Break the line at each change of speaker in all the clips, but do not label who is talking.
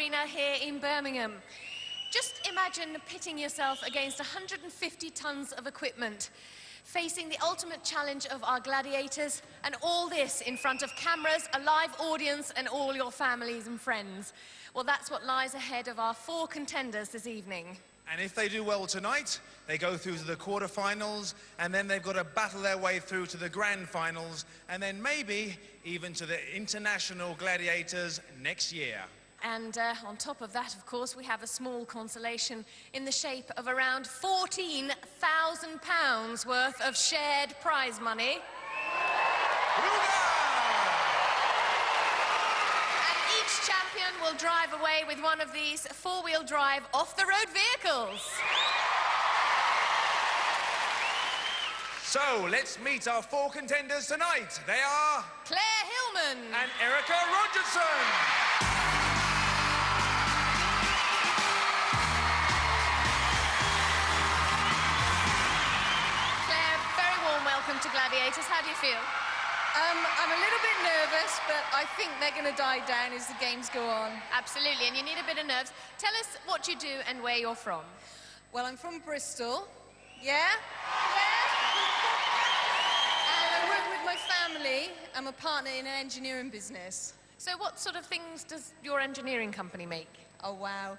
Arena here in Birmingham. Just imagine pitting yourself against 150 tons of equipment, facing the ultimate challenge of our gladiators, and all this in front of cameras, a live audience, and all your families and friends. Well, that's what lies ahead of our 4 contenders this evening.
And if they do well tonight, they go through to the quarterfinals, and then they've got to battle their way through to the grand finals, and then maybe even to the international gladiators next year.
And on top of that, of course, we have a small consolation in the shape of around £14,000 worth of shared prize money. And each champion will drive away with one of these 4-wheel drive off-the-road vehicles.
So, let's meet our 4 contenders tonight. They are...
Claire Hillman.
And Erika Rogerson.
Welcome to Gladiators. How do you feel?
I'm a little bit nervous, but I think they're going to die down as the games go on.
Absolutely, and you need a bit of nerves. Tell us what you do and where you're from.
Well, I'm from Bristol. Yeah? And I work with my family. I'm a partner in an engineering business.
So what sort of things does your engineering company make?
Oh, wow.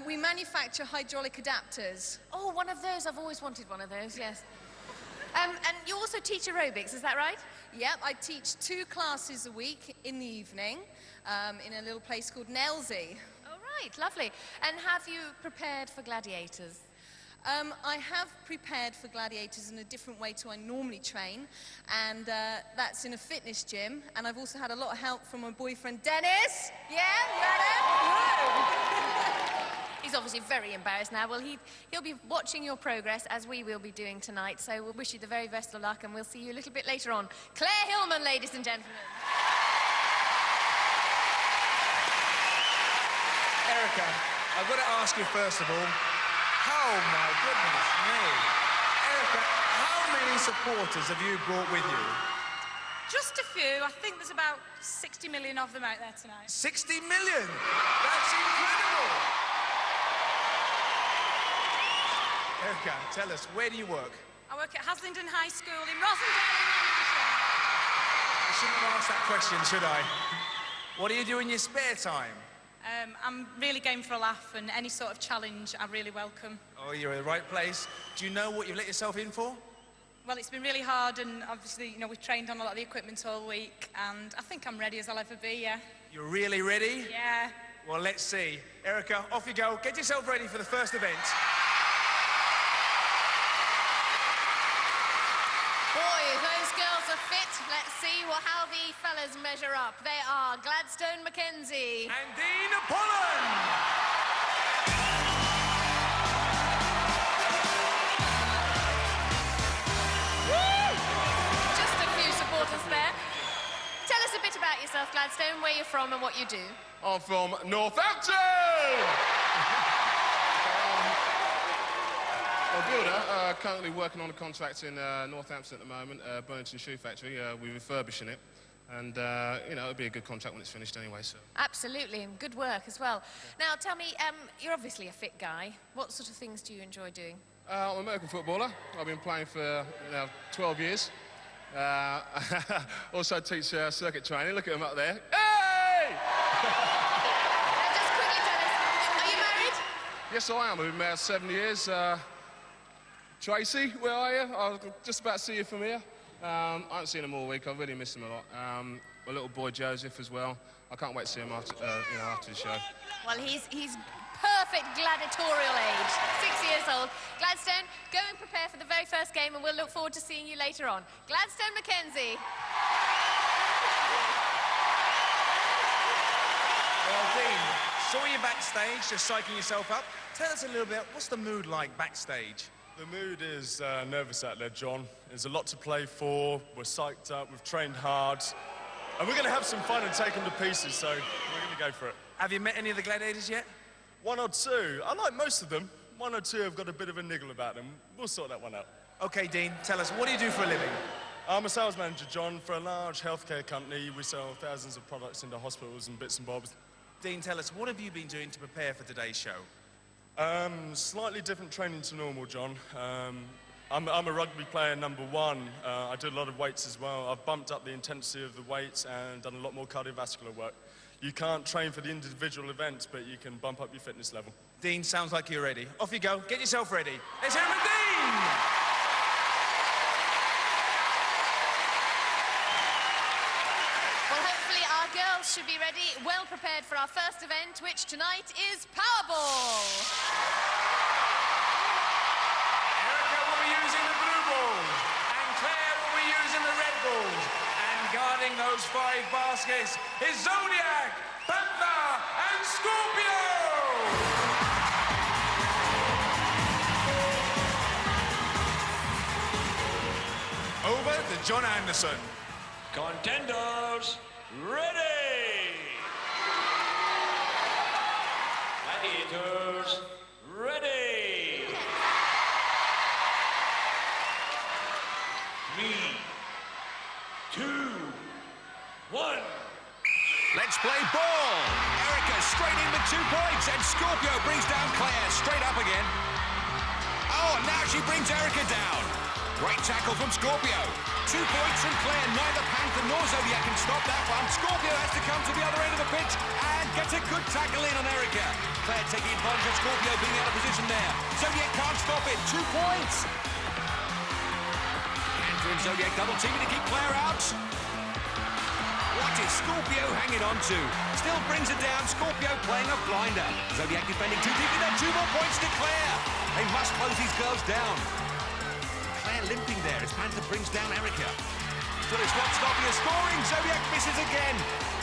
We manufacture hydraulic adapters.
Oh, one of those. I've always wanted one of those, yes. And you also teach aerobics, is that right?
Yep, I teach 2 classes a week in the evening in a little place called Nelsey.
Oh, right, lovely. And have you prepared for gladiators?
I have prepared for gladiators in a different way to I normally train, and that's in a fitness gym, and I've also had a lot of help from my boyfriend, Dennis. Yeah, you ready?
He's obviously very embarrassed now. Well, he'll be watching your progress, as we will be doing tonight, so we'll wish you the very best of luck, and we'll see you a little bit later on. Claire Hillman, ladies and gentlemen.
Erika, I've got to ask you first of all, oh my goodness me. Erika, how many supporters have you brought with you?
Just a few. I think there's about 60 million of them out there tonight.
60 million? That's incredible! Erika, tell us, where do you work?
I work at Haslingden High School in Rosendale in Lancashire.
I shouldn't have asked that question, should I? What do you do in your spare time?
I'm really game for a laugh, and any sort of challenge I really welcome.
Oh, you're in the right place. Do you know what you've let yourself in for?
Well, it's been really hard, and obviously, you know, we've trained on a lot of the equipment all week, and I think I'm ready as I'll ever be, yeah.
You're really ready?
Yeah.
Well, let's see. Erika, off you go. Get yourself ready for the first event.
Boy, those girls are fit. Let's see how the fellas measure up. They are Gladstone Mackenzie.
And Dean Pollen.
Just a few supporters there. Tell us a bit about yourself, Gladstone, where you're from and what you do.
I'm from Northampton! I'm a builder, currently working on a contract in Northampton at the moment, Burlington Shoe Factory. We're refurbishing it, and, you know, it'll be a good contract when it's finished anyway, so...
Absolutely, and good work as well. Now, tell me, you're obviously a fit guy. What sort of things do you enjoy doing?
I'm an American footballer. I've been playing for 12 years. Also teach circuit training. Look at him up there. Hey!
Just quickly tell us, are you married?
Yes, I am. I've been married 7 years. Tracy, where are you? I'll just about see you from here. I haven't seen him all week. I really miss him a lot. My little boy Joseph as well. I can't wait to see him after, after the show.
Well, he's perfect gladiatorial age, 6 years old. Gladstone, go and prepare for the very first game, and we'll look forward to seeing you later on. Gladstone Mackenzie.
Well, Dean, saw you backstage, just psyching yourself up. Tell us a little bit, what's the mood like backstage?
The mood is nervous out there, John. There's a lot to play for. We're psyched up, we've trained hard. And we're going to have some fun and take them to pieces, so we're going to go for it.
Have you met any of the gladiators yet?
1 or 2. I like most of them. 1 or 2 have got a bit of a niggle about them. We'll sort that one out.
OK, Dean, tell us, what do you do for a living?
I'm a sales manager, John, for a large healthcare company. We sell thousands of products into hospitals and bits and bobs.
Dean, tell us, what have you been doing to prepare for today's show?
Slightly different training to normal, John. I'm a rugby player #1. I do a lot of weights as well. I've bumped up the intensity of the weights and done a lot more cardiovascular work. You can't train for the individual events, but you can bump up your fitness level.
Dean, sounds like you're ready. Off you go. Get yourself ready. Let's hear it with Dean!
Well, hopefully our girls should be ready, well prepared for our first event, which tonight is Powerball.
Erika will be using the blue balls, and Claire will be using the red balls. And guarding those 5 baskets is Zodiac, Panther, and Scorpio! Over to John Anderson.
Contenders, ready! Gladiators, ready! 3, 2, 1.
Let's play ball. Erika straight in with 2 points, and Scorpio brings down Claire straight up again. Oh, and now she brings Erika down. Great tackle from Scorpio. 2 points from Claire. Neither Panther nor Zodiac can stop that one. Scorpio has to come to the other end of the pitch and gets a good tackle in on Erika. Claire taking advantage of Scorpio being out of position there. Zodiac can't stop it. 2 points. Panther and Zodiac double teaming to keep Claire out. What is Scorpio hanging on to? Still brings it down. Scorpio playing a blinder. Zodiac defending too deep. And 2 more points to Claire. They must close these girls down. Claire limping there as Panther brings down Erika. Still it's not stopping her scoring. Zodiac misses again.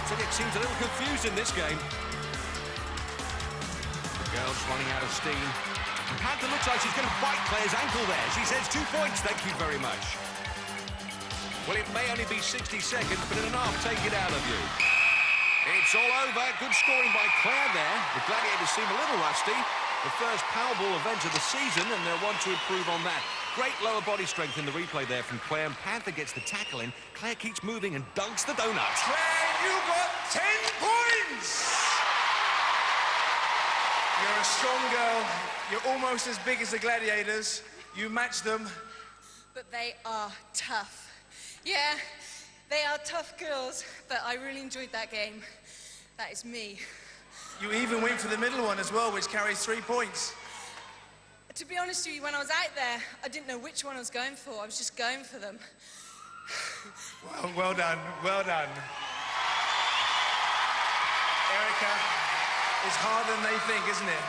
Zodiac seems a little confused in this game. The girls running out of steam. Panther looks like she's going to bite Claire's ankle there. She says 2 points, thank you very much. Well, it may only be 60 seconds, but in an half, take it out of you. It's all over. Good scoring by Claire there. The Gladiators seem a little rusty. The first Powerball event of the season, and they'll want to improve on that. Great lower body strength in the replay there from Claire, and Panther gets the tackle in. Claire keeps moving and dunks the donut.
Claire, you got 10 points! You're a strong girl. You're almost as big as the Gladiators. You match them.
But they are tough. Yeah, they are tough girls, but I really enjoyed that game. That is me.
You even went for the middle one as well, which carries 3 points.
To be honest with you, when I was out there, I didn't know which one I was going for. I was just going for them.
Well done, well done. Erika, it's harder than they think, isn't it?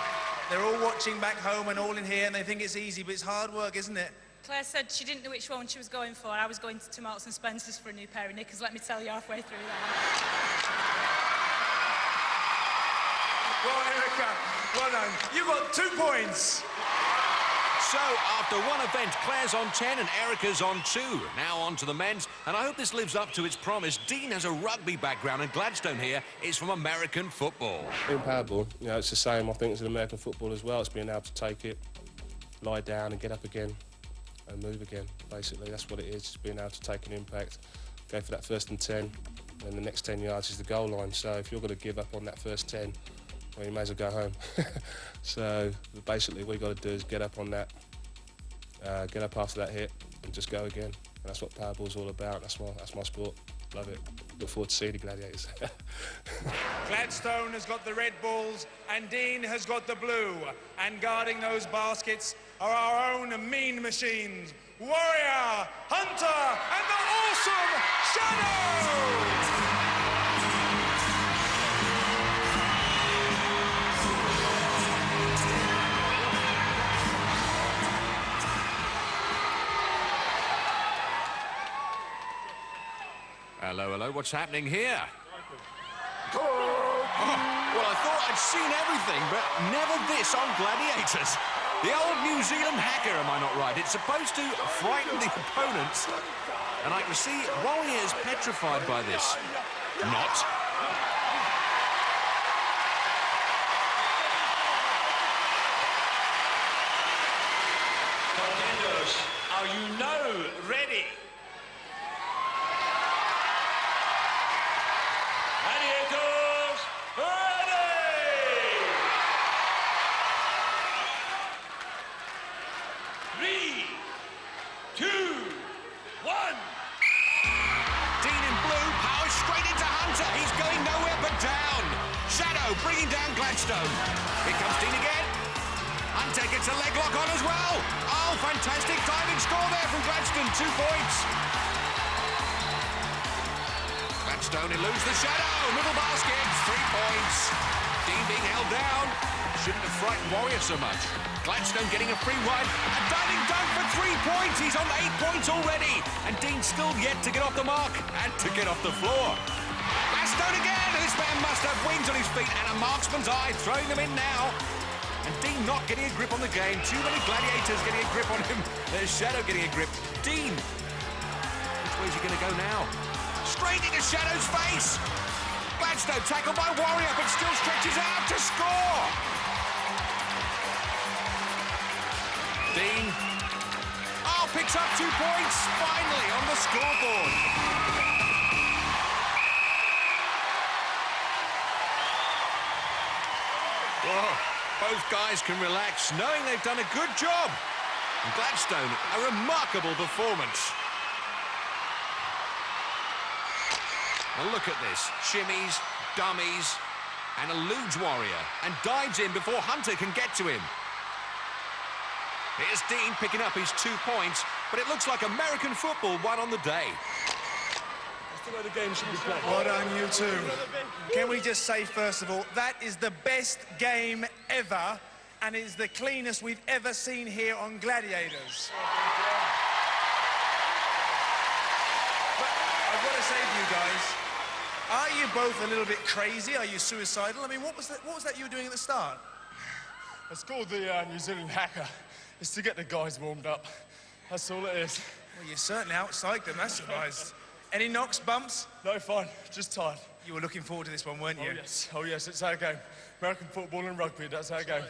They're all watching back home and all in here, and they think it's easy, but it's hard work, isn't it?
Claire said she didn't know which one she was going for. I was going to Marks and Spencer's for a new pair of knickers, let me tell you, halfway through that.
Well, Erika, well done. You got 2 points.
So, after one event, Claire's on 10 and Erika's on 2. Now on to the men's, and I hope this lives up to its promise. Dean has a rugby background, and Gladstone here is from American football.
In Powerball, you know, it's the same, I think, as in American football as well. It's being able to take it, lie down and get up again and move again, basically. That's what it is, just being able to take an impact, go for that 1st and 10, and the next 10 yards is the goal line. So if you're going to give up on that first 10, well, you may as well go home. So basically what you've got to do is get up on that, get up after that hit and just go again. And that's what Powerball's all about. That's my sport. Love it. Look forward to seeing the Gladiators.
Gladstone has got the red balls and Dean has got the blue. And guarding those baskets are our own mean machines, Warrior, Hunter, and the awesome Shadow!
Hello, hello, what's happening here? Oh, well, I thought I'd seen everything, but never this on Gladiators. The old New Zealand hacker, am I not right? It's supposed to frighten the opponents, and I can see Warrior's petrified by this. Not.
Contenders, are you now ready? Gladiators, ready! 2, 1.
Dean in blue powers straight into Hunter. He's going nowhere but down. Shadow bringing down Gladstone. Here comes Dean again. Hunter gets a leg lock on as well. Oh, fantastic diving score there from Gladstone. 2 points. Gladstone eludes the Shadow. Middle basket. 3 points. Dean being held down. Shouldn't have frightened Warrior so much. Gladstone getting a free one. A diving dunk for 3 points. He's on 8 points already. And Dean's still yet to get off the mark and to get off the floor. Gladstone again. This man must have wings on his feet and a marksman's eye, throwing them in now. And Dean not getting a grip on the game. Too many Gladiators getting a grip on him. There's Shadow getting a grip. Dean. Which way is he going to go now? Straight into Shadow's face. Gladstone tackled by Warrior, but still stretches out to score. Dean. Oh, picks up 2 points. Finally on the scoreboard. Whoa. Both guys can relax, knowing they've done a good job. And Gladstone, a remarkable performance. Well, look at this. Shimmies, dummies, and eludes Warrior, and dives in before Hunter can get to him. Here's Dean picking up his 2 points, but it looks like American football won on the day.
That's the way the game should be played.
Well done, you two. Can we just say, first of all, that is the best game ever, and it is the cleanest we've ever seen here on Gladiators. But I've got to say to you guys, are you both a little bit crazy? Are you suicidal? I mean, what was that you were doing at the start?
It's called the New Zealand Hacker. It's to get the guys warmed up. That's all it is.
Well, you certainly outpsyched them, that's nice. Any knocks, bumps?
No, fine. Just tired.
You were looking forward to this one, weren't you?
Oh, yes, it's our game. American football and rugby, that's our game.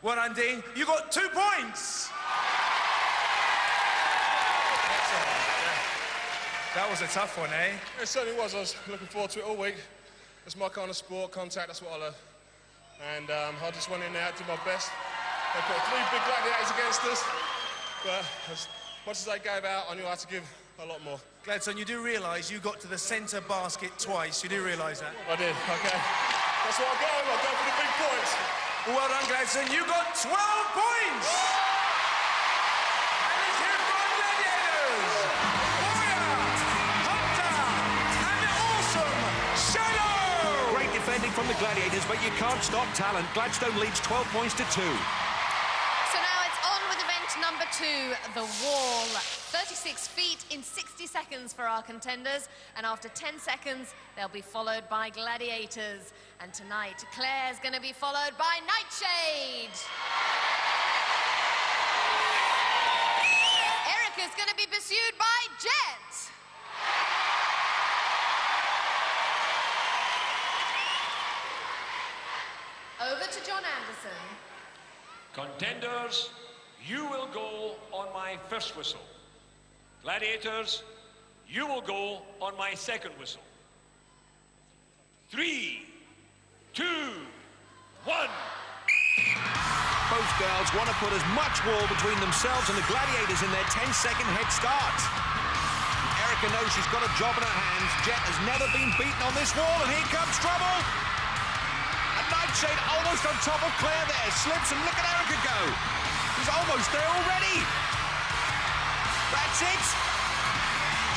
Well done, Dean. You got 2 points! That was a tough one, eh?
It certainly was. I was looking forward to it all week. It's my kind of sport, contact, that's what I love. And I just went in there, did my best. They put 3 big Gladiators against us, but as much as they gave out, I knew I had to give a lot more.
Gladstone, you do realise you got to the centre basket twice. You do realise that?
I did, okay. That's what I go for the big points.
Well done, Gladstone. You got 12 points! And it's here for our Gladiators! Warrior, Hunter, and the awesome Shadow!
Great defending from the Gladiators, but you can't stop talent. Gladstone leads 12 points to 2.
So now it's on with event number 2, the wall. 36 feet in 60 seconds for our contenders, and after 10 seconds, they'll be followed by Gladiators. And tonight, Claire's going to be followed by Nightshade. Erika's going to be pursued by Jet. Over to John Anderson.
Contenders, you will go on my first whistle. Gladiators, you will go on my second whistle. 3, 2, 1.
Both girls want to put as much wall between themselves and the Gladiators in their 10-second head start. Erika knows she's got a job in her hands. Jet has never been beaten on this wall, and here comes trouble. And Nightshade almost on top of Claire there. Slips, and look at Erika go. She's almost there already. That's it.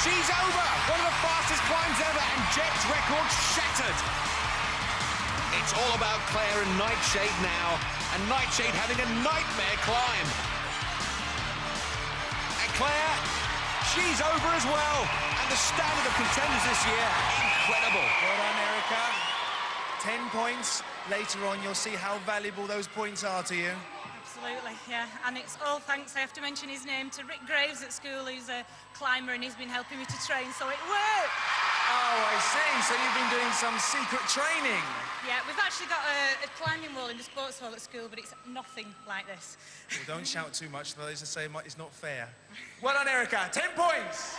She's over. One of the fastest climbs ever, and Jet's record shattered. It's all about Claire and Nightshade now, and Nightshade having a nightmare climb. And Claire, she's over as well. And the standard of contenders this year, incredible.
Well done, Erika. 10 points. Later on, you'll see how valuable those points are to you.
Absolutely, yeah. And it's all thanks, I have to mention his name, to Rick Graves at school, who's a climber, and he's been helping me to train, so it worked.
Oh, I see. So you've been doing some secret training.
Yeah, we've actually got a climbing wall in the sports hall at school, but it's nothing like this.
Well, don't shout too much, though. As I say, it's not fair. Well done, Erika. 10 points.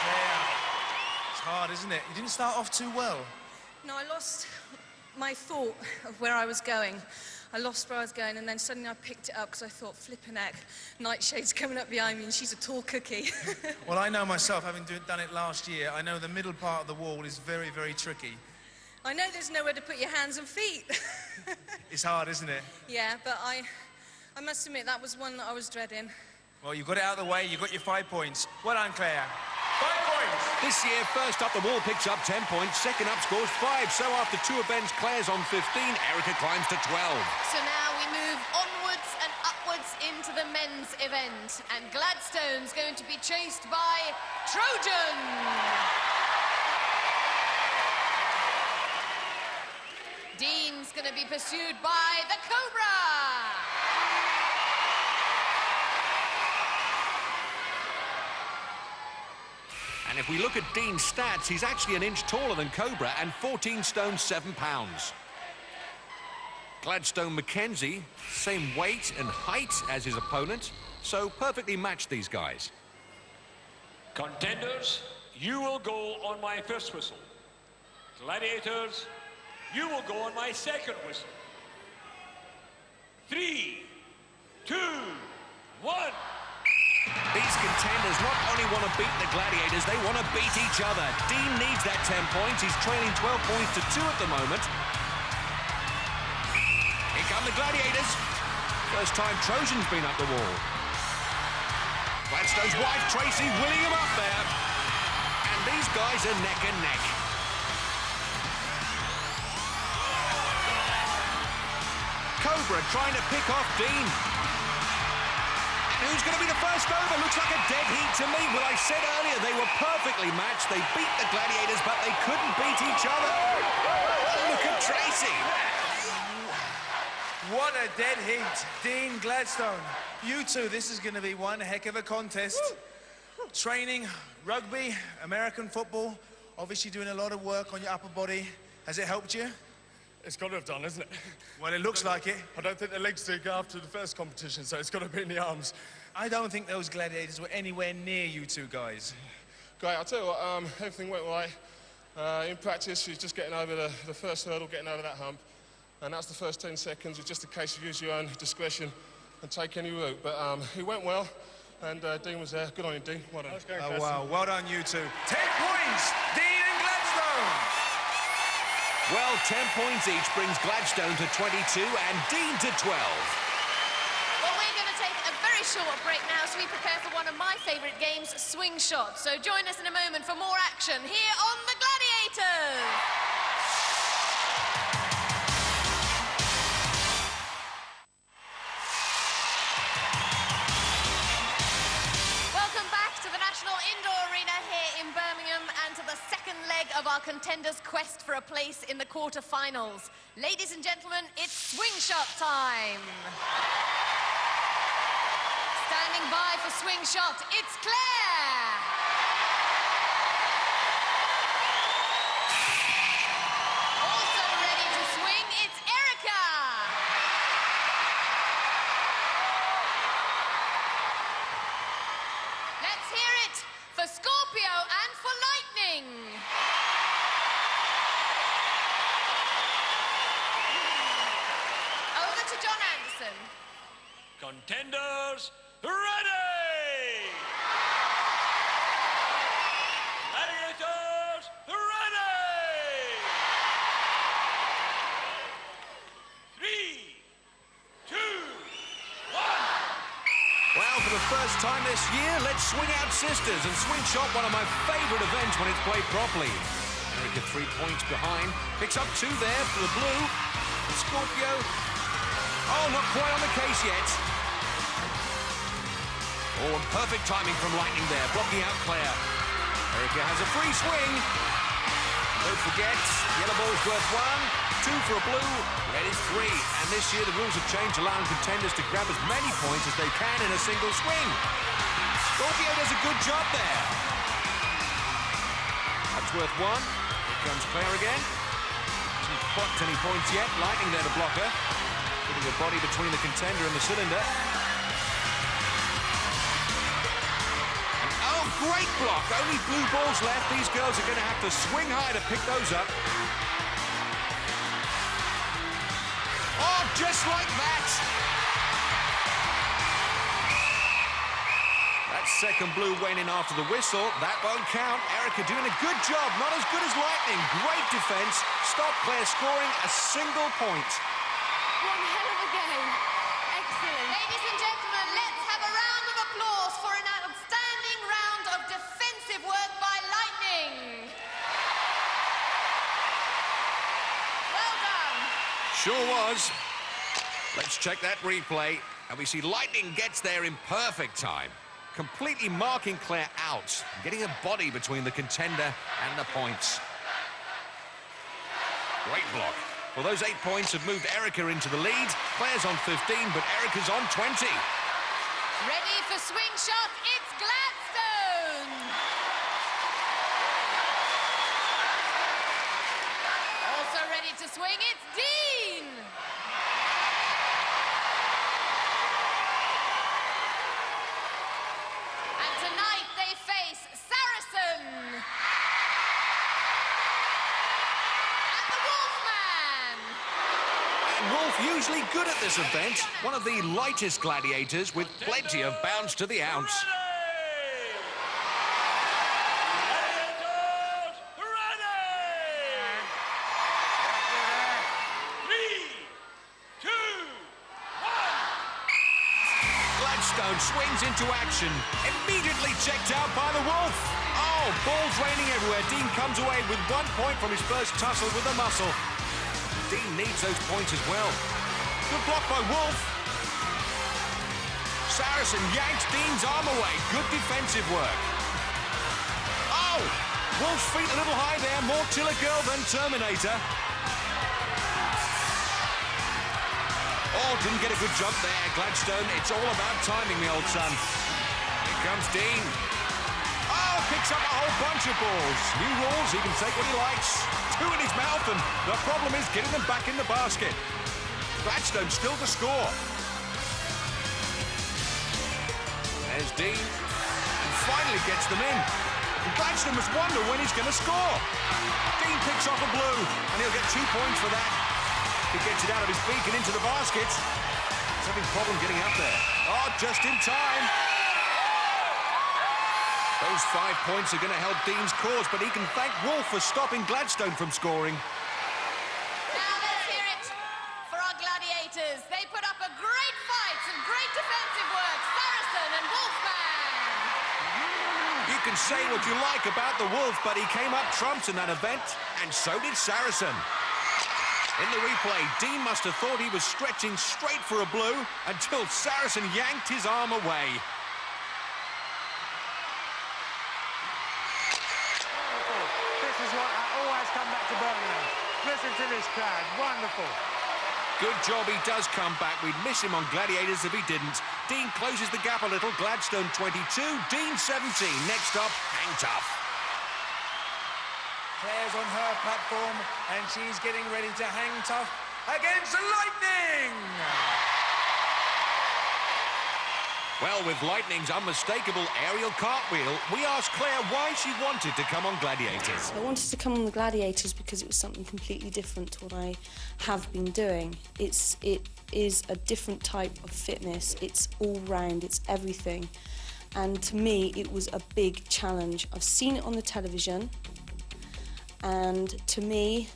Yeah. It's hard, isn't it? You didn't start off too well.
No, I lost my thought of where I was going. I lost where I was going, and then suddenly I picked it up because I thought, flippin' heck, Nightshade's coming up behind me and she's a tall cookie.
Well, I know myself, having done it last year, I know the middle part of the wall is very, very tricky.
I know there's nowhere to put your hands and feet.
It's hard, isn't it?
Yeah, but I must admit, that was one that I was dreading.
Well, you got it out of the way, you got your 5 points. Well done, Claire. 5 points!
This year, first up the wall picks up 10 points, second up scores 5. So after 2 events, Claire's on 15, Erika climbs to 12.
So now we move onwards and upwards into the men's event. And Gladstone's going to be chased by Trojan. Dean's going to be pursued by the Cobra.
And if we look at Dean's stats, he's actually an inch taller than Cobra and 14 stone 7 pounds. Gladstone Mackenzie, same weight and height as his opponent, so perfectly matched these guys.
Contenders, you will go on my first whistle. Gladiators, you will go on my second whistle. 3, 2, 1.
These contenders not only want to beat the Gladiators, they want to beat each other. Dean needs that 10 points. He's trailing 12 points to 2 at the moment. Here come the Gladiators. First time Trojan's been up the wall. Gladstone's wife, Tracy, willing him up there. And these guys are neck and neck. Cobra trying to pick off Dean. Who's going to be the first over? Looks like a dead heat to me. Well, I said earlier they were perfectly matched. They beat the Gladiators, but they couldn't beat each other. Look at Tracy.
What a dead heat. Dean, Gladstone. You two, this is going to be one heck of a contest. Training, rugby, American football, obviously doing a lot of work on your upper body. Has it helped you?
It's got to have done, isn't it?
Well, it looks like it.
I don't think the legs did go after the first competition, so it's got to be in the arms.
I don't think those Gladiators were anywhere near you two guys.
Great, I'll tell you what, everything went right. In practice, she's just getting over the first hurdle, getting over that hump. And that's the first 10 seconds. It's just a case of use your own discretion and take any route. But it went well, and Dean was there. Good on you, Dean. Well done.
Oh, wow. Well done, you two. 10 points, Dean and Gladstone.
Well, 10 points each brings Gladstone to 22 and Dean to 12.
Well, we're going to take a very short break now as we prepare for one of my favourite games, Swingshot. So join us in a moment for more action here on the Gladiators. Welcome back to the National Indoor Arena here in Birmingham and to the second leg of our contenders' quest for a place in the quarter-finals. Ladies and gentlemen, it's Swingshot time. Standing by for Swingshot, it's Claire. Also ready to swing, it's Erika. Let's hear it for Scorpio and for Lightning. Over to John Anderson.
Contenders, ready! Gladiators, ready! 3, 2, 1.
Well, for the first time this year, let's swing out sisters and Swingshot, one of my favourite events when it's played properly. Erika 3 points behind, picks up 2 there for the blue. And Scorpio, oh, not quite on the case yet. Oh, and perfect timing from Lightning there, blocking out Claire. Erika has a free swing. Don't forget, yellow ball's worth 1, 2 for a blue, red is 3. And this year the rules have changed, allowing contenders to grab as many points as they can in a single swing. Scorpio does a good job there. That's worth 1. Here comes Claire again. Hasn't clocked any points yet. Lightning there to block her. Putting her body between the contender and the cylinder. Great block, only blue balls left. These girls are going to have to swing high to pick those up. Oh, just Just like that. That second blue went in after the whistle. That won't count. Erika doing a good job. Not as good as Lightning. Great defence. Stop Claire scoring a single point.
One hell of a game. Excellent. Ladies and gentlemen, let's have a round of applause for an outstanding round of defensive work by Lightning. Well done.
Sure was. Let's check that replay. And we see Lightning gets there in perfect time. Completely marking Claire out. Getting a body between the contender and the points. Great block. Well, those 8 points have moved Erika into the lead. Claire's on 15, but Erika's on 20.
Ready for Swingshot, it's Gladstone! Also ready to swing, it's Dean! And tonight they face Saracen! And the Wolfman!
Wolf usually good at this event. One of the lightest gladiators with plenty of bounce to the ounce. Gladstone swings into action. Immediately checked out by the Wolf. Oh, balls raining everywhere. Dean comes away with 1 point from his first tussle with the muscle. Dean needs those points as well. Good block by Wolf. Saracen yanks Dean's arm away. Good defensive work. Oh! Wolf's feet a little high there. More Tiller Girl than Terminator. Oh, didn't get a good jump there, Gladstone. It's all about timing, the old son. Here comes Dean. Oh, picks up a whole bunch of balls. New rules, he can take what he likes. 2 in his mouth, and the problem is getting them back in the basket. Gladstone still to score. There's Dean, and finally gets them in. And Gladstone must wonder when he's going to score. Dean picks off a blue, and he'll get 2 points for that. He gets it out of his beak and into the basket. He's having a problem getting up there. Oh, just in time. Those 5 points are going to help Dean's cause, but he can thank Wolf for stopping Gladstone from scoring.
Now let's hear it for our Gladiators. They put up a great fight, some great defensive work. Saracen and Wolfman.
You can say what you like about the Wolf, but he came up trumps in that event, and so did Saracen. In the replay, Dean must have thought he was stretching straight for a blue until Saracen yanked his arm away.
This is what I always come back to Birmingham. Listen to this crowd. Wonderful.
Good job he does come back. We'd miss him on Gladiators if he didn't. Dean closes the gap a little. Gladstone 22, Dean 17. Next up, Hang Tough.
Claire's on her platform, and she's getting ready to hang tough against the Lightning!
Well, with Lightning's unmistakable aerial cartwheel, we asked Claire why she wanted to come on Gladiators.
I wanted to come on the Gladiators because it was something completely different to what I have been doing. It is a different type of fitness. It's all round, it's everything. And to me, it was a big challenge. I've seen it on the television, and to me,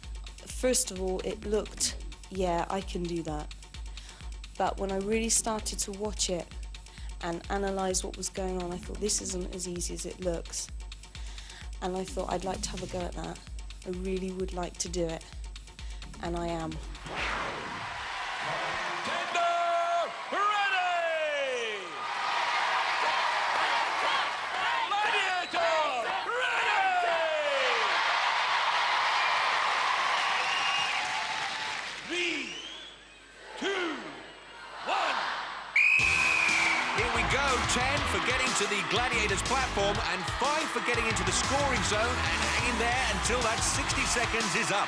first of all, it looked, yeah, I can do that. But when I really started to watch it and analyse what was going on, I thought, this isn't as easy as it looks. And I thought, I'd like to have a go at that. I really would like to do it. And I am.
For getting to the Gladiators platform and 5 for getting into the scoring zone and hanging there until that 60 seconds is up.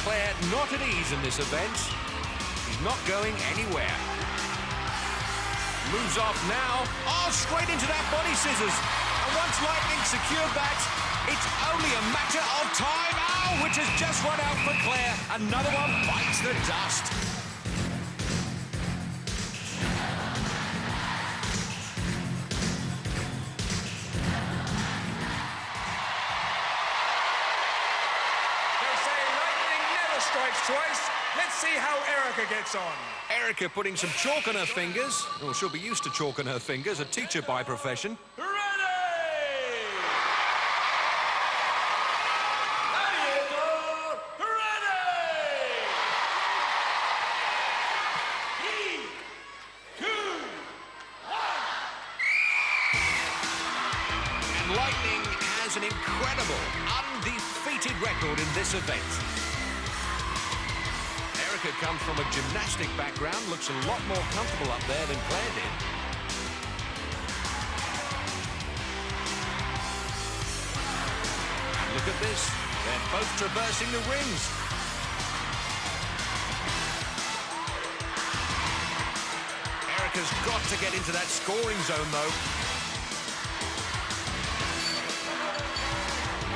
Claire not at ease in this event. She's not going anywhere. Moves off now. Oh, straight into that body scissors. And once Lightning secured that, It's only a matter of time. Oh, which has just run out for Claire. Another one bites the dust.
They say lightning never strikes twice. Let's see how Erika gets on.
Erika putting some chalk on her fingers. Well, she'll be used to chalk on her fingers, a teacher by profession. Lightning has an incredible, undefeated record in this event. Erika comes from a gymnastic background, looks a lot more comfortable up there than Claire did. And look at this, they're both traversing the rings. Erika's got to get into that scoring zone though.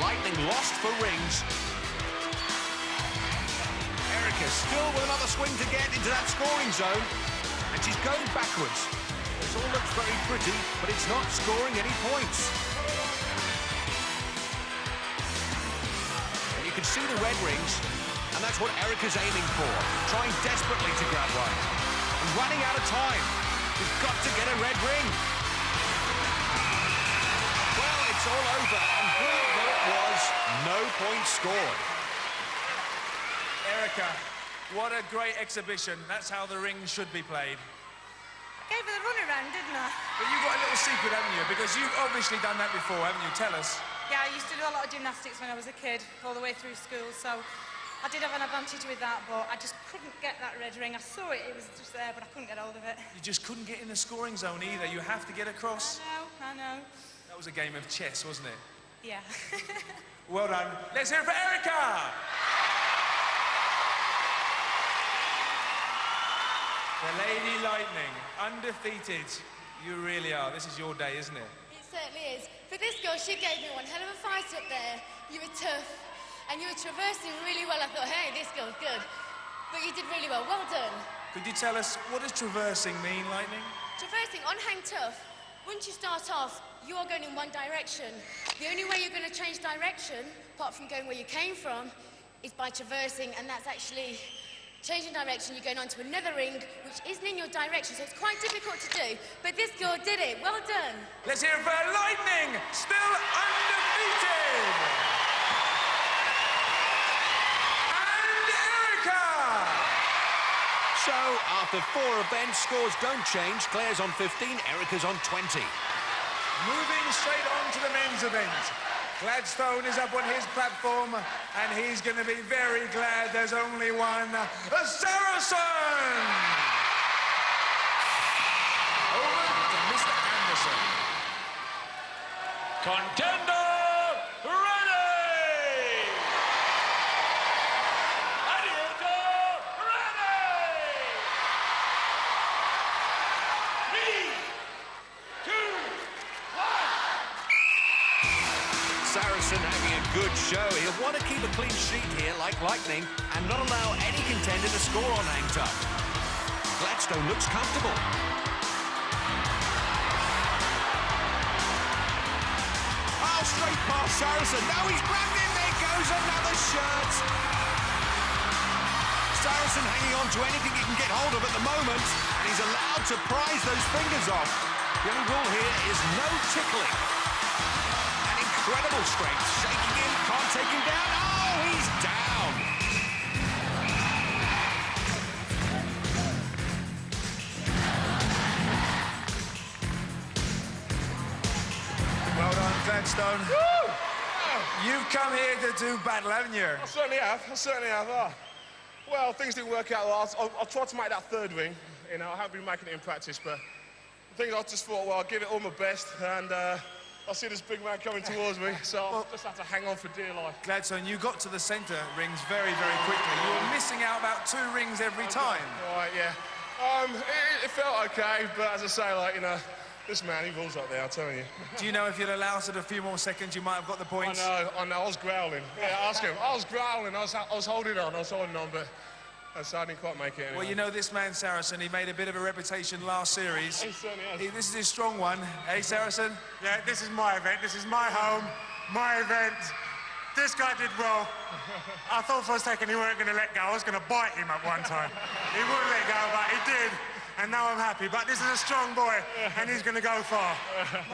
Lightning lost for rings. Erika still with another swing to get into that scoring zone. And she's going backwards. This all looks very pretty, but it's not scoring any points. And you can see the red rings, and that's what Erika's aiming for. Trying desperately to grab one. And running out of time. She's got to get a red ring. Well, it's all over, and brilliant though it was, no points scored.
Erika, what a great exhibition. That's how the ring should be played.
I gave her the run around, didn't I?
But you've got a little secret, haven't you? Because you've obviously done that before, haven't you? Tell us.
Yeah, I used to do a lot of gymnastics when I was a kid, all the way through school, so I did have an advantage with that, but I just couldn't get that red ring. I saw it, it was just there, but I couldn't get hold of it.
You just couldn't get in the scoring zone either. You have to get across.
I know.
That was a game of chess, wasn't it?
Yeah.
Well done. Let's hear it for Erika! The Lady Lightning, undefeated. You really are. This is your day, isn't it?
It certainly is. But this girl, she gave me one hell of a fight up there. You were tough, and you were traversing really well. I thought, hey, this girl's good. But you did really well. Well done.
Could you tell us, what does traversing mean, Lightning?
Traversing on hang tough. Once you start off, you are going in one direction. The only way you're going to change direction, apart from going where you came from, is by traversing, and that's actually changing direction. You're going on to another ring, which isn't in your direction, so it's quite difficult to do. But this girl did it. Well done.
Let's hear it for Lightning, still undefeated. And Erika!
So, after 4 events, scores don't change. Claire's on 15, Erika's on 20.
Moving straight on to the men's event. Gladstone is up on his platform, and he's going to be very glad there's only one, a Saracen! Over to Mr. Anderson.
Contender ready! Gladiator ready! 3, 2, 1.
Saracen having a good show. He'll want to keep a clean sheet here, like Lightning, and not allow any contender to score on hang tough. Gladstone looks comfortable. Oh, straight past Saracen. Now he's grabbed in. There goes another shirt. Saracen hanging on to anything he can get hold of at the moment, and he's allowed to prise those fingers off. The only rule here is no tickling. Incredible strength, shaking him, can't take him down. Oh, he's down.
Well done, Gladstone. Woo! You've come here to do battle, haven't you?
I certainly have. Oh. Well, things didn't work out well. I'll try to make that third ring. You know, I haven't been making it in practice, but the thing I just thought, well, I'll give it all my best, and I see this big man coming towards me, so I'll just have to hang on for dear life.
Gladstone, you got to the centre rings very, very quickly. You were missing out about 2 rings every time.
Right, yeah. It felt okay, but as I say, like, you know, This man, he rules up there, I'm telling you.
Do you know if you'd allowed it a few more seconds, you might have got the points?
I know, I was growling. Yeah, ask him. I was growling, I was holding on, but I didn't quite make it anyway.
Well, you know this man, Saracen, he made a bit of a reputation last series.
He certainly has.
This is his strong one. Hey, Saracen?
Yeah, this is my event. This is my home, my event. This guy did well. I thought for a second he weren't going to let go. I was going to bite him at one time. He wouldn't let go, but he did. And now I'm happy. But this is a strong boy, and he's going to go far.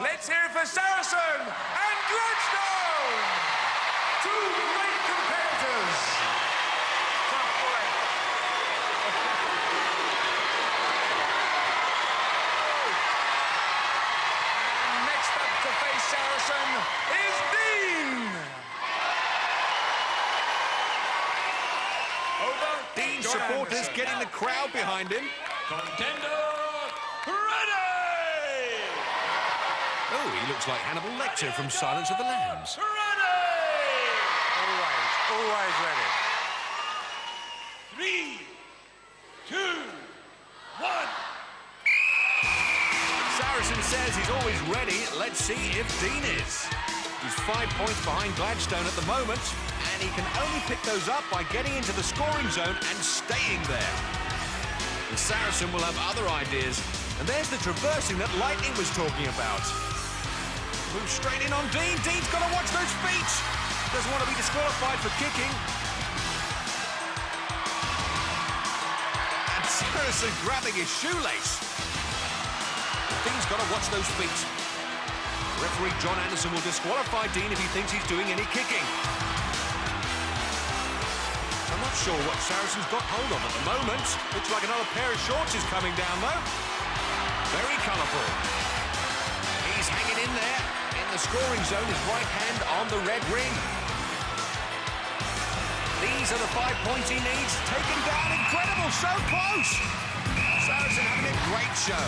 Let's hear it for Saracen and Gladstone! Two great competitors.
Tough boy.
And next up to face Saracen is Dean!
Dean's supporters getting the crowd behind him.
Contender, ready!
Oh, he looks like Hannibal Lecter from Silence of the Lambs.
Ready!
Always ready.
3, 2, 1.
Saracen says he's always ready. Let's see if Dean is. He's 5 points behind Gladstone at the moment, and he can only pick those up by getting into the scoring zone and staying there. The Saracen will have other ideas, and there's the traversing that Lightning was talking about. Move straight in on Dean. Dean's got to watch those feet. Doesn't want to be disqualified for kicking. And Saracen grabbing his shoelace. Dean's got to watch those feet. Referee John Anderson will disqualify Dean if he thinks he's doing any kicking. I'm not sure what Saracen's got hold of at the moment. Looks like another pair of shorts is coming down, though. Very colourful. He's hanging in there. In the scoring zone, his right hand on the red ring. These are the 5 points he needs. Taken down, incredible, so close. Saracen having a great show.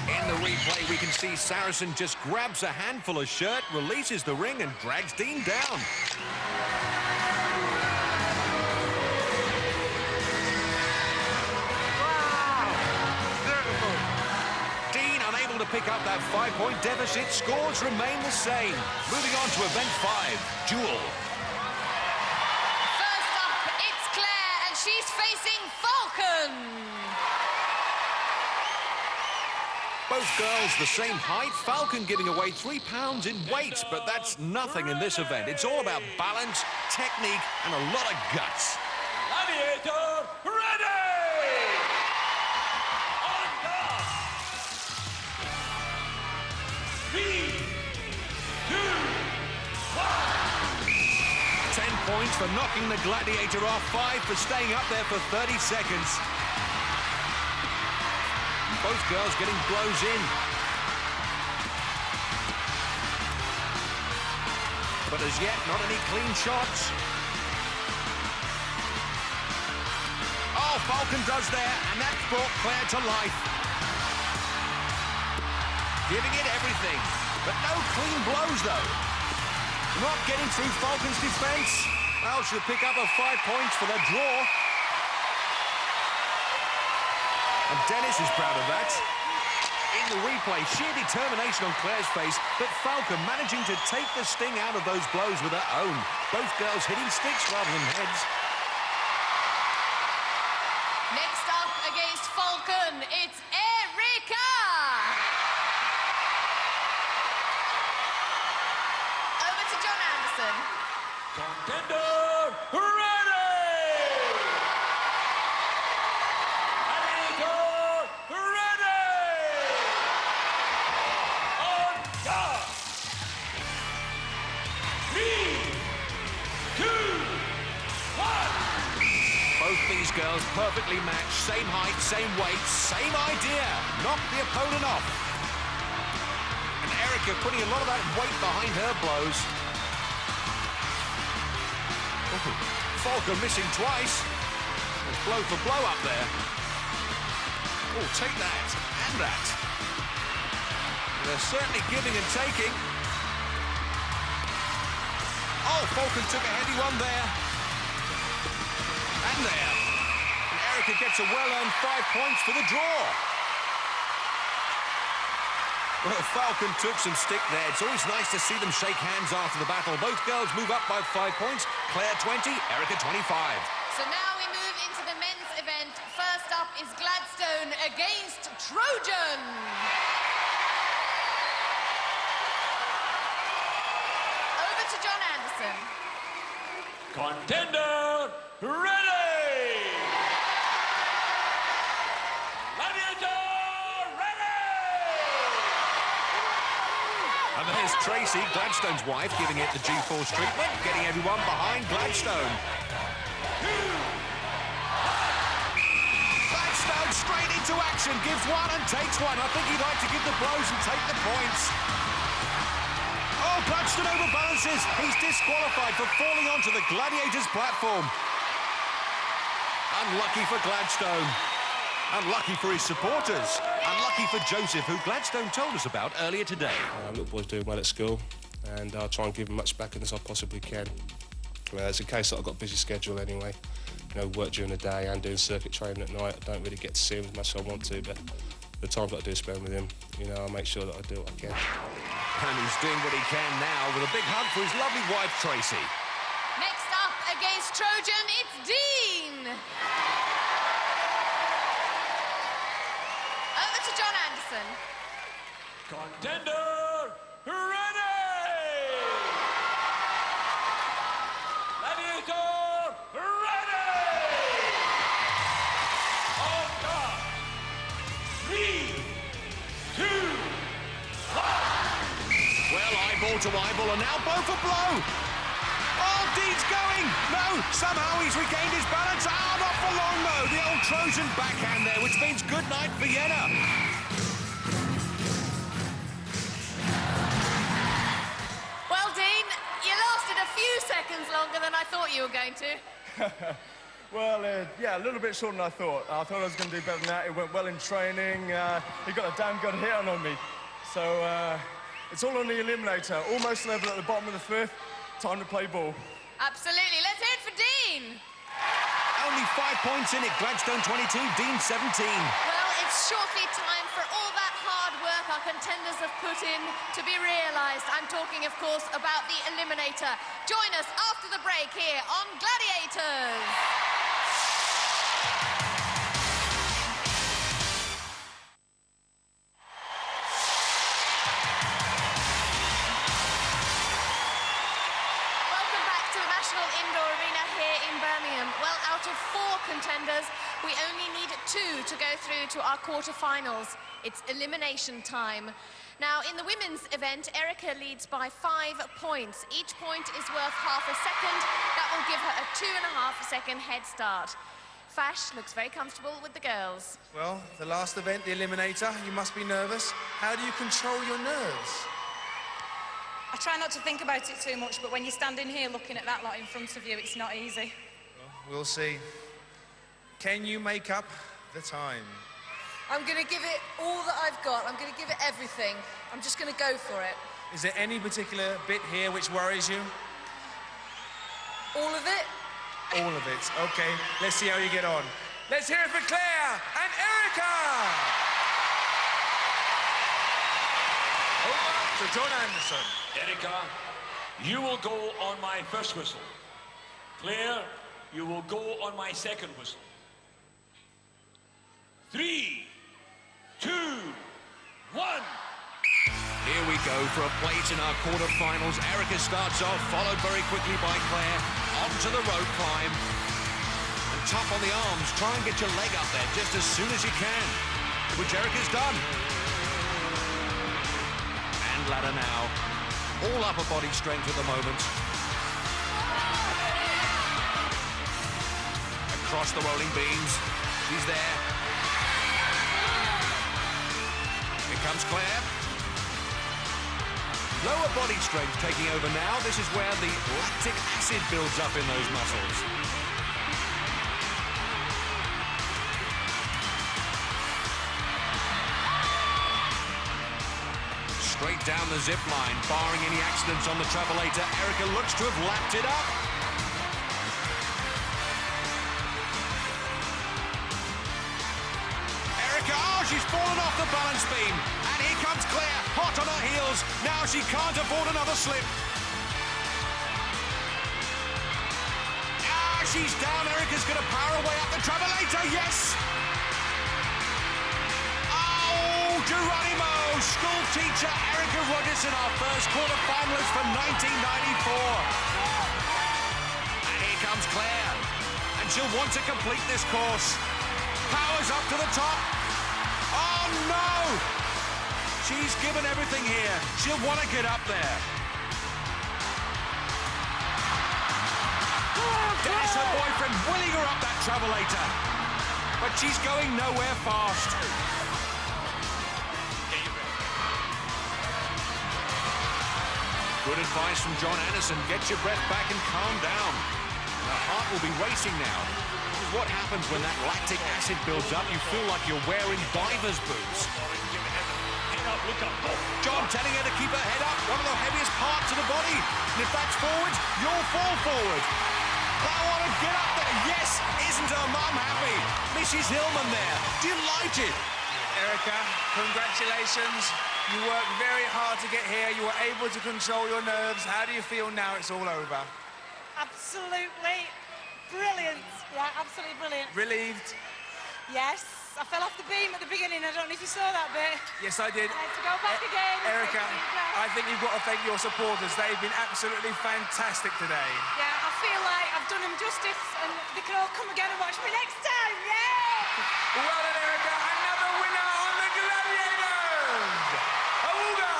In the replay, we can see Saracen just grabs a handful of shirt, releases the ring, and drags Dean down. Dean unable to pick up that 5-point deficit. Scores remain the same. Moving on to event 5, Duel.
First up, it's Claire, and she's facing Falcon.
Both girls the same height. Falcon giving away 3 pounds in weight, but that's nothing in this event. It's all about balance, technique, and a lot of guts.
Gladiator, ready! On guard! 3, 2, 1.
10 points for knocking the Gladiator off, 5 for staying up there for 30 seconds. Both girls getting blows in. But as yet, not any clean shots. Oh, Falcon does there, and that brought Claire to life. Giving it everything, but no clean blows, though. Not getting through Falcon's defense. Well, she'll pick up her 5 points for the draw. And Dennis is proud of that. In the replay, sheer determination on Claire's face, but Falcon managing to take the sting out of those blows with her own. Both girls hitting sticks rather than heads.
Next up against Falcon, it's Erika. Over to John Anderson.
Contender, ready!
These girls perfectly matched, same height, same weight, same idea. Knock the opponent off. And Erika putting a lot of that weight behind her blows. Oh, Falcon missing twice. There's blow for blow up there. Oh, take that and that. They're certainly giving and taking. Oh, Falcon took a heavy one there. And there. And Erika gets That's a well-earned 5 points for the draw. Well, Falcon took some stick there. It's always nice to see them shake hands after the battle. Both girls move up by 5 points. Claire 20, Erika 25.
So now we move into the men's event. First up is Gladstone against Trojan. Over to John Anderson.
Contender, ready! Gladiator, ready!
And there's Tracy, Gladstone's wife, giving it the G-force treatment, getting everyone behind Gladstone. Gladstone straight into action, gives one and takes one. I think he'd like to give the blows and take the points. Oh, Gladstone overbalances. He's disqualified for falling onto the Gladiators platform. Unlucky for Gladstone. Unlucky for his supporters. Unlucky for Joseph, who Gladstone told us about earlier today.
Little boy's doing well at school, and I'll try and give him much backing as I possibly can. It's a case that I've got a busy schedule anyway. You know, work during the day and doing circuit training at night. I don't really get to see him as much as I want to, but the times that I do spend with him, you know, I'll make sure that I do what I can.
And he's doing what he can now with a big hug for his lovely wife, Tracy.
Next up against Trojan, it's Dean. Over to John Anderson.
Contender, ready! Gladiator, ready! On guard. 3, 2, 1.
Well, eyeball to eyeball, and now blow for blow. Oh, Dean's going. No, somehow he's regained his balance. Ah, not for long, though. The old Trojan backhand there, which means good night, Vienna.
Well, Dean, you lasted a few seconds longer than I thought you were going to.
Well, yeah, a little bit shorter than I thought. I thought I was going to do better than that. It went well in training. He got a damn good hit on me. So, it's all on the Eliminator. Almost level at the bottom of the 5th. Time to play ball.
Absolutely. Let's hear it for Dean.
Only 5 points in it. Gladstone 22, Dean 17.
Well, it's shortly time for all that hard work our contenders have put in to be realised. I'm talking, of course, about the Eliminator. Join us after the break here on Gladiators. Indoor arena here in Birmingham. Well, out of 4 contenders, we only need 2 to go through to our quarter-finals. It's elimination time. Now, in the women's event, Erika leads by 5 points. Each point is worth half a second. That will give her a 2.5-second head start. Fash looks very comfortable with the girls.
Well, the last event, the Eliminator, you must be nervous. How do you control your nerves?
I try not to think about it too much, but when you're standing here looking at that lot in front of you, it's not easy.
Well, we'll see. Can you make up the time?
I'm going to give it all that I've got. I'm going to give it everything. I'm just going to go for it.
Is there any particular bit here which worries you?
All of it?
All of it. OK, let's see how you get on. Let's hear it for Claire and Erika! Over to John Anderson.
Erika, you will go on my first whistle. Claire, you will go on my second whistle. 3, 2, 1.
Here we go for a place in our quarter-finals. Erika starts off, followed very quickly by Claire. Onto the rope climb. And tough on the arms. Try and get your leg up there just as soon as you can, which Erika's done. And ladder now. All upper body strength at the moment. Across the rolling beams. She's there. Here comes Claire. Lower body strength taking over now. This is where the lactic acid builds up in those muscles. Straight down the zip line, barring any accidents on the travelator. Erika looks to have lapped it up. she's fallen off the balance beam. And here comes Claire, hot on her heels. Now she can't afford another slip. Ah, she's down. Erika's going to power away up the travelator. Yes! Oh, Geronimo! School teacher Erika Rogerson, our first quarter-finalist from 1994. And here comes Claire. And she'll want to complete this course. Powers up to the top. Oh, no! She's given everything here. She'll want to get up there. Dennis, her boyfriend, willing her up that travelator. But she's going nowhere fast. Good advice from John Anderson. Get your breath back and calm down. Her heart will be racing now. This is what happens when that lactic acid builds up. You feel like you're wearing diver's boots. John telling her to keep her head up, one of the heaviest parts of the body. And if that's forward, you'll fall forward. Now on and get up there. Yes, isn't her mum happy? Mrs. Hillman there, delighted.
Erika, congratulations. You worked very hard to get here. You were able to control your nerves. How do you feel now it's all over?
Absolutely brilliant. Yeah, absolutely brilliant.
Relieved?
Yes. I fell off the beam at the beginning. I don't know if you saw that bit.
Yes, I did.
I had to go back again.
Erika, I think you've got to thank your supporters. They've been absolutely fantastic today.
Yeah, I feel like I've done them justice and they can all come again and watch me next time. Yeah!
Well done, Erika. Another winner on the Gladiators! Awooga!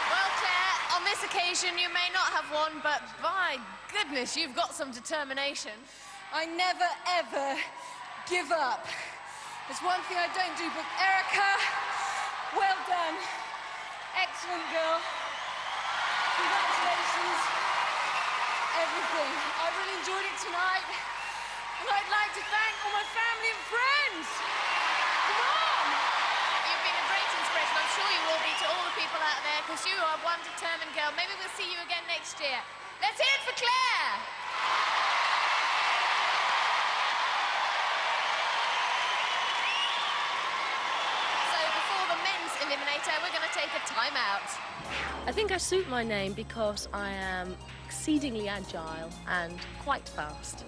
Well, Claire, on this occasion you may not have won, but by goodness, you've got some determination.
I never, ever give up. There's one thing I don't do, but Erika, well done. Excellent girl. Congratulations. Everything. I really enjoyed it tonight. And I'd like to thank all my family and friends. Come on.
You've been a great inspiration. I'm sure you will be to all the people out there, because you are one determined girl. Maybe we'll see you again next year. Let's hear it for Claire. Eliminator, we're going to take a time out.
I think I suit my name because I am exceedingly agile and quite fast.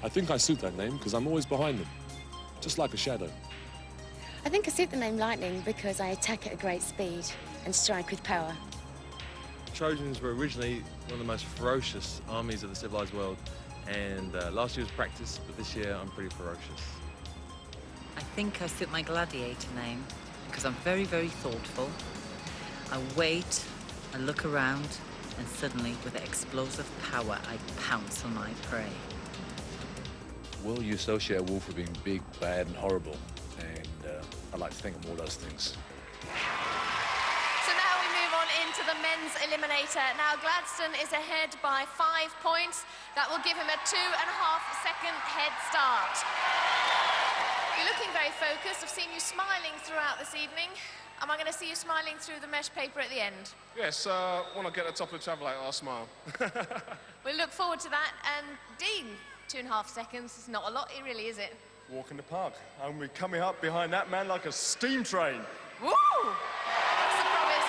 I think I suit that name because I'm always behind them, just like a shadow.
I think I suit the name Lightning because I attack at a great speed and strike with power.
Trojans were originally one of the most ferocious armies of the civilized world, and last year was practice, but this year I'm pretty ferocious.
I think I suit my Gladiator name because I'm very, very thoughtful. I wait, I look around, and suddenly, with explosive power, I pounce on my prey.
Well, you associate a wolf with being big, bad, and horrible, and I like to think of all those things.
So now we move on into the men's eliminator. Now Gladstone is ahead by 5 points. That will give him a 2.5-second head start. You're looking very focused. I've seen you smiling throughout this evening. Am I going to see you smiling through the mesh paper at the end?
Yes, when I get to the top of the travelator, I'll smile.
We'll look forward to that. And Dean, 2.5 seconds is not a lot, really, is it?
Walk in the park. And we're coming up behind that man like a steam train.
Woo! That's the promise.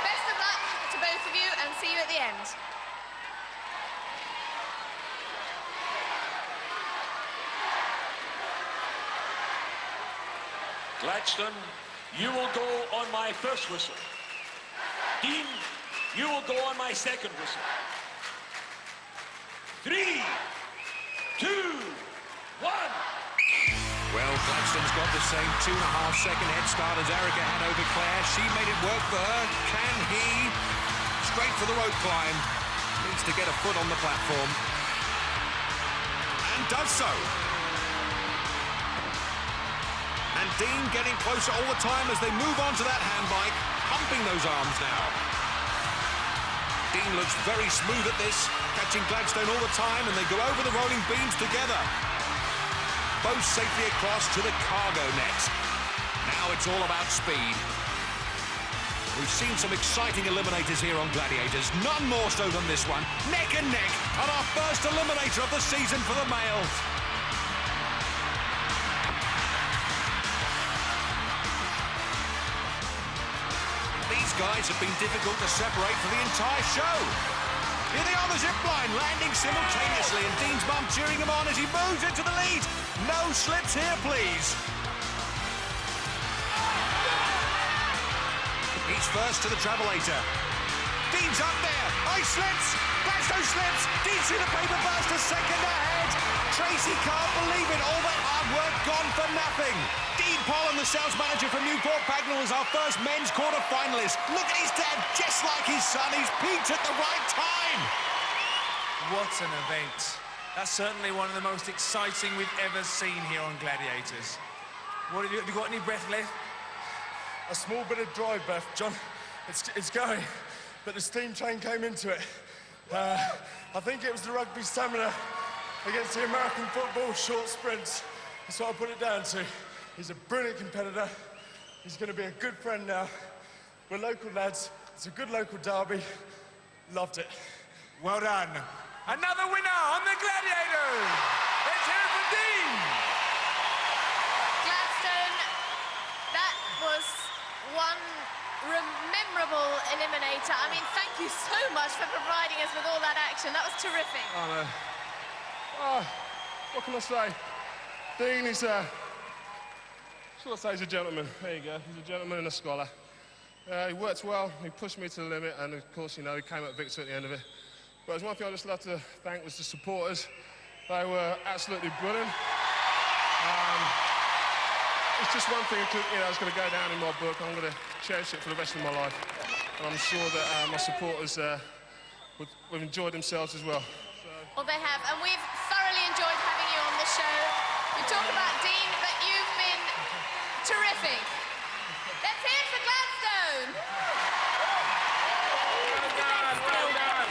Best of luck to both of you, and see you at the end.
Gladstone, you will go on my first whistle. Dean, you will go on my second whistle. 3, 2, 1.
Well, Gladstone's got the same 2.5-second head start as Erika had over Claire. She made it work for her. Can he? Straight for the rope climb. Needs to get a foot on the platform. And does so. And Dean getting closer all the time as they move on to that handbike, pumping those arms now. Dean looks very smooth at this, catching Gladstone all the time, and they go over the rolling beams together. Both safely across to the cargo net. Now it's all about speed. We've seen some exciting eliminators here on Gladiators, none more so than this one. Neck and neck on our first eliminator of the season for the males. These guys have been difficult to separate for the entire show. Here they are on the zip line, landing simultaneously, and Dean's mum cheering him on as he moves into the lead. No slips here, please. He's first to the Travelator. Dean's up there. Ice slips. Gladstone slips. Dean through the paper burst, a second ahead. Tracy can't believe it. All that hard work gone for nothing. Dean Pollen, the sales manager from Newport Pagnell, is our first men's quarter-finalist. Look at his dad, just like his son. He's peaked at the right time.
What an event. That's certainly one of the most exciting we've ever seen here on Gladiators. What have you got any breath left?
A small bit of dry breath, John. It's going, but the steam train came into it. I think it was the rugby stamina against the American football short sprints. That's what I put it down to. He's a brilliant competitor. He's going to be a good friend now. We're local lads. It's a good local derby. Loved it.
Well done. Another winner on the Gladiators. Let's hear it for Dean.
Gladstone, that was one memorable eliminator. I mean, thank you so much for providing us with all that action. That was terrific.
Oh, no. Oh, what can I say? Dean is should I say he's a gentleman. There you go. He's a gentleman and a scholar. He worked well. He pushed me to the limit, and of course, you know, he came up victor at the end of it. But there's one thing I'd just love to thank was the supporters. They were absolutely brilliant. It's just one thing, you know, it's going to go down in my book. I'm going to cherish it for the rest of my life. And I'm sure that my supporters would enjoy themselves as well.
Well, they have, and we've thoroughly enjoyed having you on the show. We talk about Dean, but you've been terrific. Let's hear it for Gladstone.
Well done.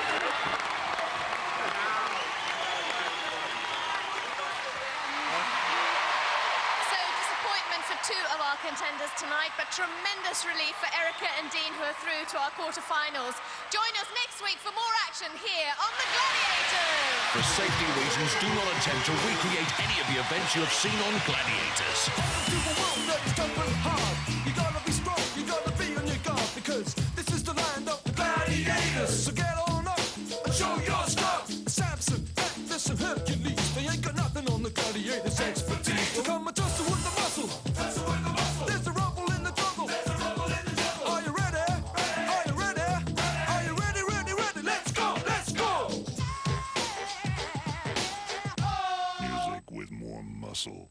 So, disappointment for two of our contenders tonight, but tremendous relief for Erika and Dean, who are through to our quarter-finals. Join us next week for more action here on the Gladiators.
For safety reasons, do not attempt to recreate any of the events you have seen on Gladiators.
You gotta be strong, you gotta be on your guard, because this is the land of the Gladiators. So get on up and show your stuff. Samson, Atlas and Hercules, they ain't got nothing on the Gladiators' expertise. So come and tussle with the muscle. There's a rumble in the jungle. Are you ready? Are you ready? Are you ready, ready, ready? Let's go, let's go!
Music with more muscle.